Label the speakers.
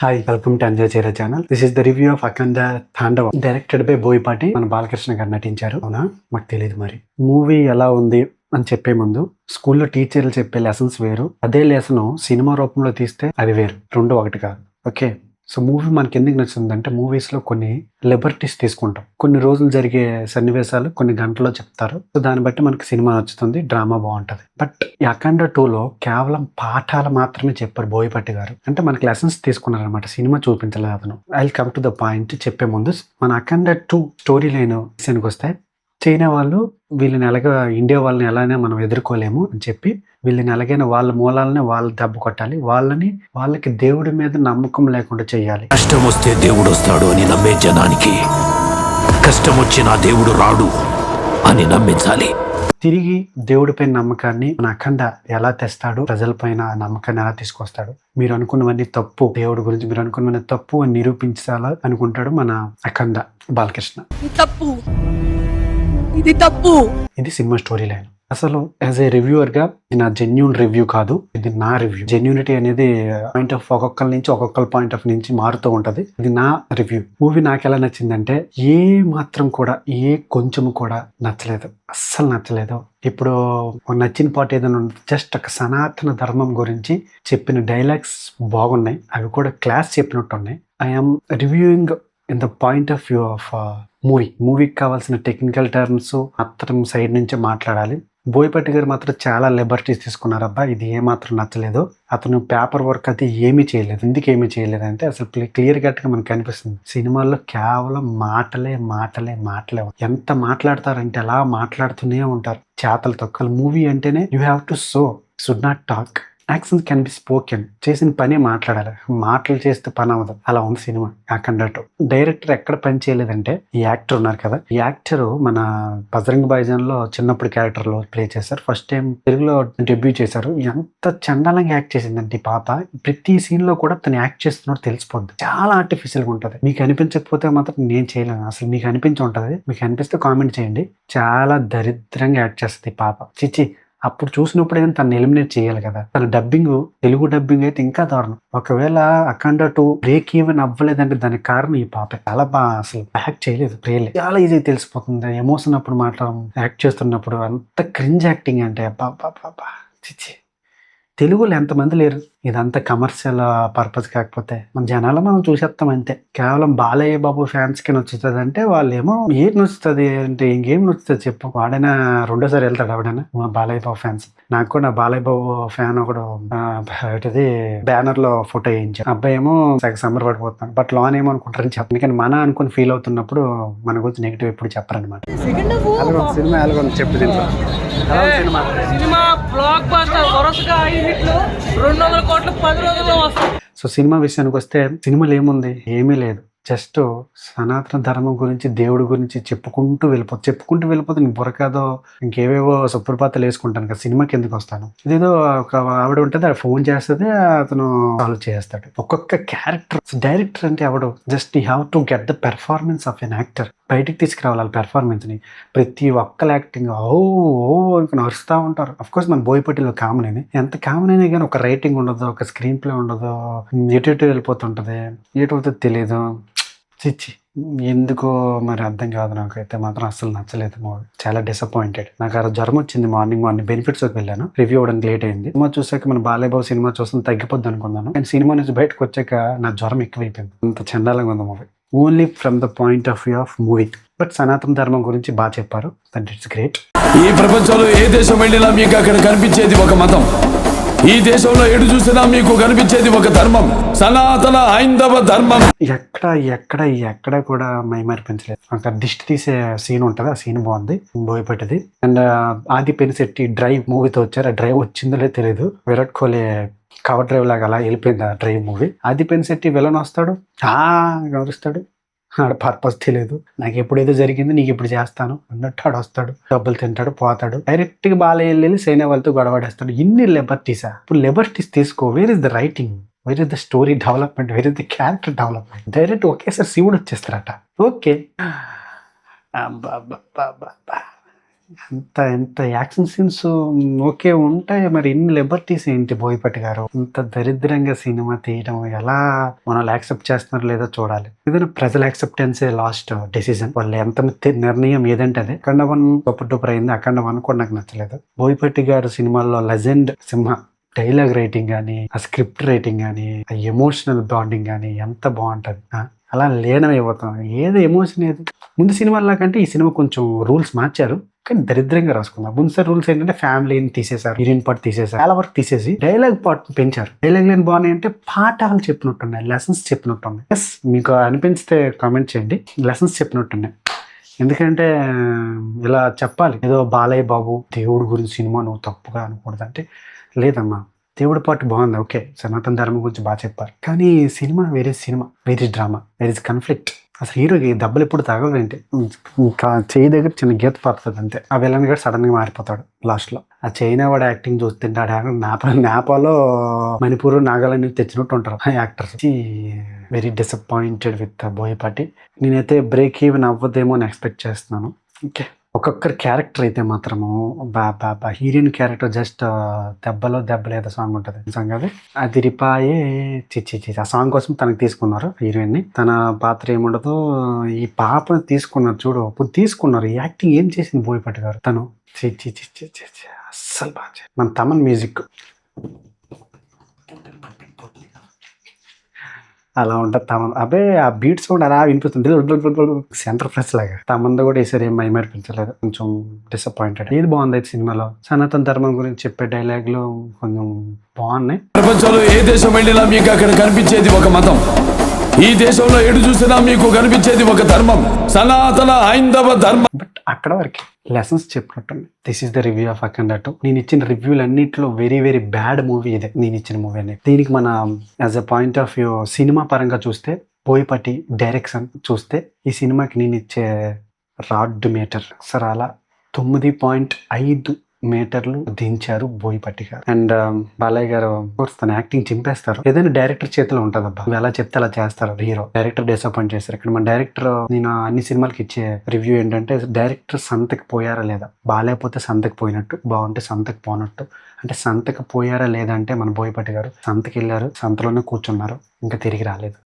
Speaker 1: Hi, welcome to Anjay చీర channel. This is the review of Akhanda Tandava, directed by Boyapati. మన బాలకృష్ణ గారు నటించారు. అవునా, మాకు తెలియదు. మరి మూవీ ఎలా ఉంది అని చెప్పే ముందు, స్కూల్లో టీచర్లు చెప్పే లెసన్స్ వేరు, అదే లెసన్ సినిమా రూపంలో తీస్తే అది వేరు. రెండు ఒకటి కాదు. ఓకే, సో మూవీ మనకి ఎందుకు నచ్చుతుందంటే, మూవీస్లో కొన్ని లిబర్టీస్ తీసుకుంటాం. కొన్ని రోజులు జరిగే సన్నివేశాలు కొన్ని గంటల్లో చెప్తారు. సో దాన్ని బట్టి మనకి సినిమా నచ్చుతుంది, డ్రామా బాగుంటది. బట్ ఈ అఖండ 2లో కేవలం పాఠాలు మాత్రమే చెప్పారు బోయపాటి గారు. అంటే మనకి లెసన్స్ తీసుకున్నారనమాట, సినిమా చూపించలేదు అతను. I come to the point చెప్పే ముందు, మన అఖండ 2 స్టోరీ లైన్ విషయానికి వస్తే, చైనా వాళ్ళు వీళ్ళని ఎలాగ ఇండియా వాళ్ళని ఎలానే మనం ఎదుర్కోలేము అని చెప్పి, వీళ్ళని ఎలాగైనా వాళ్ళ మూలాలని వాళ్ళు దెబ్బ కొట్టాలి, వాళ్ళకి దేవుడి మీద నమ్మకం లేకుండా చేయాలి.
Speaker 2: కష్టం వస్తే దేవుడు వస్తాడు అని నమ్మే జనానికి కష్టం వచ్చినా దేవుడు రాడు అని నమ్మించాలి.
Speaker 1: తిరిగి దేవుడిపైన నమ్మకాన్ని మన అఖండ ఎలా తెస్తాడు, ప్రజలపైన ఆ నమ్మకాన్ని ఎలా తీసుకొస్తాడు. మీరు అనుకున్నవన్నీ తప్పు, దేవుడి గురించి మీరు అనుకున్నవన్నీ తప్పు అని నిరూపించాలా అనుకుంటాడు మన అఖండ బాలకృష్ణ. ఇది సినిమా స్టోరీ లైన్. అసలు యాజ్ ఏ రివ్యూవర్ గా ఇది నా జెన్యూన్ రివ్యూ కాదు, ఇది నా రివ్యూ. జెన్యూనిటీ అనేది పాయింట్ ఆఫ్ ఒక్కొక్కరి పాయింట్ ఆఫ్ నుంచి మారుతూ ఉంటది. ఇది నా రివ్యూ. మూవీ నాకు ఎలా నచ్చిందంటే, ఏ మాత్రం కూడా కొంచెం కూడా నచ్చలేదు, అస్సలు నచ్చలేదు. ఇప్పుడు నచ్చిన పాట ఏదైనా జస్ట్ ఒక సనాతన ధర్మం గురించి చెప్పిన డైలాగ్స్ బాగున్నాయి, అవి కూడా క్లాస్ చెప్పినట్టు ఉన్నాయి. I'm reviewing in the point of view of మూవీకి కావాల్సిన టెక్నికల్ టర్మ్స్ అతని సైడ్ నుంచి మాట్లాడాలి. బోయపాటి గారు మాత్రం చాలా లిబర్టీస్ తీసుకున్నారు. అబ్బా, ఇది ఏమాత్రం నచ్చలేదు. అతను పేపర్ వర్క్ అయితే ఏమీ చేయలేదు. ఎందుకు ఏమీ చేయలేదు అంటే, అసలు క్లియర్ కట్గా మనకు కనిపిస్తుంది, సినిమాల్లో కేవలం మాటలే. ఎంత మాట్లాడతారంటే అలా మాట్లాడుతూనే ఉంటారు చేతలు తొక్కలు. మూవీ అంటేనే you have to should not talk, action can be spoken. చేసిన పని మాట్లాడాలి, మాటలు చేస్తే పని అవ్వదు. అలా ఉంది సినిమా అఖండ 2. డైరెక్టర్ ఎక్కడ పని చేయలేదంటే, ఈ యాక్టర్ ఉన్నారు కదా, ఈ యాక్టర్ మన బజరంగ్ భాయిజాన్ లో చిన్నప్పుడు క్యారెక్టర్ లో ప్లే చేశారు. ఫస్ట్ టైం తెలుగులో డెబ్యూ చేశారు. ఎంత చండాలంగా యాక్ట్ చేసిందంటే ఈ పాప, ప్రతి సీన్ లో కూడా తను యాక్ట్ చేస్తున్నట్టు తెలిసిపోద్ది. చాలా ఆర్టిఫిషియల్ గా ఉంటది. మీకు అనిపించకపోతే మాత్రం నేను చేయలేను. అసలు మీకు అనిపించి ఉంటది, మీకు అనిపిస్తే కామెంట్ చేయండి. చాలా దరిద్రంగా యాక్ట్ చేస్తుంది ఈ పాప. చిచ్చి, అప్పుడు చూసినప్పుడు ఏదైనా తను ఎలిమినేట్ చేయాలి కదా. తన డబ్బింగ్, తెలుగు డబ్బింగ్ అయితే ఇంకా దారుణం. ఒకవేళ అఖండ 2 బ్రేక్ ఈవెన్ అవ్వలేదంటే దానికి కారణం ఈ పాప. చాలా బాగా అసలు యాక్ట్ చేయలేదు, ప్రేయలేదు. చాలా ఈజీ తెలిసిపోతుంది ఎమోషన్ అప్పుడు యాక్ట్ చేస్తున్నప్పుడు. అంత క్రింజ్ యాక్టింగ్ అంటే అబ్బా చిచ్చి. తెలుగులో ఎంతమంది లేరు. ఇదంతా కమర్షియల్ పర్పస్ కాకపోతే మన జనాలు మనం చూసేస్తాం అంతే. కేవలం బాలయ్య బాబు ఫ్యాన్స్ కి నచ్చుతుంది అంటే, వాళ్ళేమో ఏం నచ్చుతుంది అంటే ఇంకేం నచ్చుతుంది చెప్పు. వాడైనా రెండోసారి వెళ్తాడు ఆవిడైనా బాలయ్య బాబు ఫ్యాన్స్. నాకు కూడా బాలయ్య బాబు ఫ్యాన్ ఒకడు బ్యానర్ లో ఫోటో వేయించాను. అబ్బాయి ఏమో సమ్మర్ పడిపోతున్నాను, బట్ లోన్ ఏమో అనుకుంటారని చెప్పండి. కానీ మన అనుకుని ఫీల్ అవుతున్నప్పుడు మన గురించి నెగిటివ్ ఎప్పుడు చెప్పరనమాట. సినిమా ఎలాగో చెప్పు.
Speaker 3: సినిమా బ్లాక్ బస్టర్, వరుసగా 5 హిట్లు, 200 కోట్లు 10 రోజుల్లో వస్తాయి.
Speaker 1: సో సినిమా విషయానికి వస్తే, సినిమాలో ఏముంది? ఏమీ లేదు. జస్ట్ సనాతన ధర్మం గురించి, దేవుడి గురించి చెప్పుకుంటూ వెళ్ళిపోతే నేను బుర్రకాదో ఇంకేవేవో సుప్రభాతాలు వేసుకుంటాను కదా, సినిమాకి ఎందుకు వస్తాను? ఇదేదో ఒక ఆవిడ ఉంటుంది, ఫోన్ చేస్తుంది, అతను సాల్వ్ చేస్తాడు. ఒక్కొక్క క్యారెక్టర్. డైరెక్టర్ అంటే ఎవడు? Just you have to get the performance of an actor. బయటికి తీసుకురావాలి వాళ్ళ పెర్ఫార్మెన్స్ని. ప్రతి ఒక్కల యాక్టింగ్ ఇంకా నడుస్తూ ఉంటారు. అఫ్కోర్స్ మన బోయపాటిలో కామన్ అయినా, ఎంత కామన్ అయినా కానీ ఒక రైటింగ్ ఉండదు, ఒక స్క్రీన్ ప్లే ఉండదు, ఎటు వెళ్ళిపోతుంటది, ఎటు తెలియదు. చిచ్చి, ఎందుకో మరి అర్థం కాదు. నాకైతే మాత్రం అస్సలు నచ్చలేదు మూవీ. చాలా డిసప్పాయింటెడ్. నాకు ఆ జ్వరం వచ్చింది. మార్నింగ్ బెనిఫిట్స్ వెళ్ళాను, రివ్యూ అవ్వడానికి లేట్ అయింది. సినిమా చూసాక మన బాలయ్య బాబు సినిమా చూస్తే తగ్గిపోద్ది అనుకున్నాను, కానీ సినిమా నుంచి బయటకు వచ్చాక నా జ్వరం ఎక్కువైపోయింది. అంత చండాలంగా ఉంది movie. Only from the point of view of movie. But సనాతన ధర్మం గురించి బాగా చెప్పారు. That it's great.
Speaker 2: ఈ ప్రపంచంలో ఏ దేశం వెళ్ళినా మీకు అక్కడ కనిపించేది ఒక మతం. ఈ దేశంలో ఎటు చూసినా మీకు కనిపించేది ఒక ధర్మం, సనాతన హైందవ ధర్మం.
Speaker 1: ఎక్కడ కూడా మైమరిపించలేదు. ఒక దిష్టి తీసే సీన్ ఉంటుంది, ఆ సీన్ బాగుంది, బోయపాటిది. అండ్ ఆది పెనిశెట్టి డ్రైవ్ మూవీతో వచ్చారు. ఆ డ్రైవ్ వచ్చిందో లేదో తెలియదు. విరాట్ కోహ్లీ కవర్ డ్రైవ్ లాగా అలా వెళ్ళిపోయింది ఆ డ్రైవ్ మూవీ. ఆది పెనిశెట్టి విలన్ వస్తాడు, గౌరవిస్తాడు. ఆడ పర్పస్ తెలియదు. నాకు ఎప్పుడేదో జరిగింది, నీకు ఇప్పుడు చేస్తాను అన్నట్టు ఆడు వస్తాడు, డబ్బులు తింటాడు, పోతాడు. డైరెక్ట్ గా బాలయ్య వెళ్ళి సైనా వాళ్ళతో గొడవడేస్తాడు. ఇన్ని లెబర్టీసా? ఇప్పుడు లెబర్టీస్ తీసుకో. Where is the writing, where is the story development, where is the character development? Direct ఒకేసారి శివుడు వచ్చేస్తారట. ఓకే, ఎంత యాక్షన్ సీన్స్ ఓకే ఉంటాయి, మరి ఇన్ని లిబర్టీస్ ఏంటి బోయపాటి గారు? ఇంత దరిద్రంగా సినిమా తీయడం ఎలా మనం యాక్సెప్ట్ చేస్తున్నారు లేదో చూడాలి. ఏదైనా ప్రజల యాక్సెప్టెన్సే లాస్ట్ డెసిజన్. వాళ్ళు ఎంత నిర్ణయం ఏదంటే అదే. అఖండ 1 సూపర్ డూపర్ అయింది, అఖండ 1 కూడా నాకు నచ్చలేదు. బోయపాటి గారు సినిమాల్లో లెజెండ్ సింహ. డైలాగ్ రైటింగ్ కానీ, ఆ స్క్రిప్ట్ రైటింగ్ కానీ, ఆ ఎమోషనల్ బాండింగ్ కానీ ఎంత బాగుంటది. అలా లీనమైపోతాం. ఏదో ఎమోషన్ ఏది ముందు సినిమాల్లో కంటే ఈ సినిమా కొంచెం రూల్స్ మార్చారు, కానీ దరిద్రంగా రాసుకున్నారు. ముందు రూల్స్ ఏంటంటే ఫ్యామిలీని తీసేశారు, హీరోయిన్ పార్ట్ తీసేశారు, చాలా వరకు తీసేసి డైలాగ్ పార్ట్ పెంచారు. డైలాగ్ లేని బాగున్నాయి అంటే పాఠాలు చెప్పినట్టున్నాయి, లెసన్స్ చెప్పినట్టున్నాయి. ఎస్, మీకు అనిపిస్తే కామెంట్ చేయండి, లెసన్స్ చెప్పినట్టున్నాయి. ఎందుకంటే ఇలా చెప్పాలి, ఏదో బాలయ్య బాబు దేవుడి గురించి సినిమా నువ్వు తప్పుగా అనకూడదు అంటే, లేదమ్మా దేవుడి పార్ట్ బాగుంది, ఓకే, సనాతన ధర్మం గురించి బాగా చెప్పారు, కానీ సినిమా వేరే సినిమా, వేరే డ్రామా, వేరే కాన్ఫ్లిక్ట్. అసలు హీరోకి దెబ్బలు ఎప్పుడు తగలంటే చేయి దగ్గర చిన్న గీత పడుతుంది అంతే. ఆ విలన్ గడు సడన్ గా మారిపోతాడు లాస్ట్ లో. ఆ చైనా వాడు యాక్టింగ్ చూస్తుంటే నేపాలో మణిపూర్ నాగాలాండ్ తెచ్చినట్టు ఉంటారు actors. Very disappointed with Boyapati. నేనైతే బ్రేక్ ఈవెన్ అవ్వదేమో అని ఎక్స్పెక్ట్ చేస్తున్నాను. ఓకే, ఒక్కొక్కరి క్యారెక్టర్ అయితే మాత్రము బా హీరోయిన్ క్యారెక్టర్ జస్ట్ దెబ్బలో ఏదో సాంగ్ ఉంటుంది, సాంగ్ అది రిపాయే చిచ్చి ఆ సాంగ్ కోసం తనకి తీసుకున్నారు హీరోయిన్ ని. తన పాత్ర ఏముండదో ఈ పాపని తీసుకున్నారు చూడు, అప్పుడు తీసుకున్నారు. యాక్టింగ్ ఏం చేసింది బోయపాటి గారు? తను అస్సలు బాగా మన తమన్ మ్యూజిక్ అలా ఉంటుంది. తమన్ అబ్బే ఆ బీట్ సౌండ్ అలా వినిపిస్తుంది, సెంటర్ ఫ్రెష్ లాగా. తమంది కూడా ఈసారి ఏం మైమర్పించలేదు, కొంచెం డిసప్పాయింటెడ్. ఏది బాగుంది అయితే సినిమాలో? సనాతన ధర్మం గురించి చెప్పే డైలాగులు కొంచెం బాగున్నాయి.
Speaker 2: ప్రపంచంలో ఏ దేశం వెళ్ళినా మీకు అక్కడ కనిపించేది ఒక మతం. ఈ దేశంలో ఎటు చూసినా మీకు కనిపించేది ఒక ధర్మం, సనాతన హైందవ ధర్మం.
Speaker 1: బట్ అక్కడ వరకు లెసన్స్ చెప్పినట్టుంది. This is the review of Akhanda 2. నేను ఇచ్చిన రివ్యూలు అన్నింటిలో వెరీ వెరీ బ్యాడ్ మూవీ ఇదే, నేను ఇచ్చిన మూవీ అనేది. దీనికి మన as a point of view cinema పరంగా చూస్తే, బోయపాటి డైరెక్షన్ చూస్తే, ఈ సినిమాకి నేను ఇచ్చే రాడ్ మీటర్ సరే అలా 9.5 మీటర్లు దించారు బోయపాటి గారు. అండ్ బాలయ్య గారు తన యాక్టింగ్ చింపేస్తారు. ఏదైనా డైరెక్టర్ చేతిలో ఉంటుంది అబ్బా, ఎలా చెప్తే అలా చేస్తారు హీరో. డైరెక్టర్ డిసప్పాయింట్ చేస్తారు. ఇక్కడ మన డైరెక్టర్, నేను అన్ని సినిమాలకి ఇచ్చే రివ్యూ ఏంటంటే, డైరెక్టర్ సంతకి పోయారా లేదా, బాగాలేకపోతే సంతకి పోయినట్టు, బాగుంటే సంతకి పోనట్టు. అంటే సంతకి పోయారా లేదా అంటే మన బోయపాటి గారు సంతకి వెళ్ళారు, సంతలోనే కూర్చున్నారు, ఇంకా తిరిగి రాలేదు.